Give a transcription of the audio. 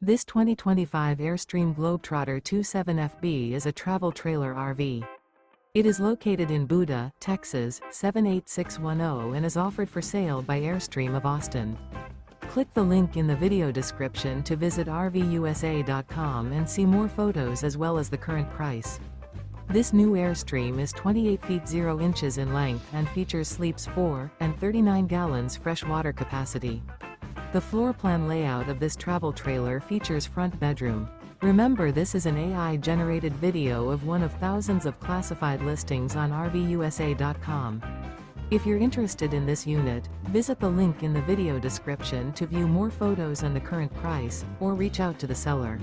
This 2025 Airstream Globetrotter 27FB is a travel trailer RV. It is located in Buda, Texas, 78610 and is offered for sale by Airstream of Austin. Click the link in the video description to visit RVUSA.com and see more photos as well as the current price. This new Airstream is 28 feet 0 inches in length and features sleeps 4 and 39 gallons fresh water capacity. The floor plan layout of this travel trailer features front bedroom. Remember, this is an AI-generated video of one of thousands of classified listings on RVUSA.com. If you're interested in this unit, visit the link in the video description to view more photos and the current price, or reach out to the seller.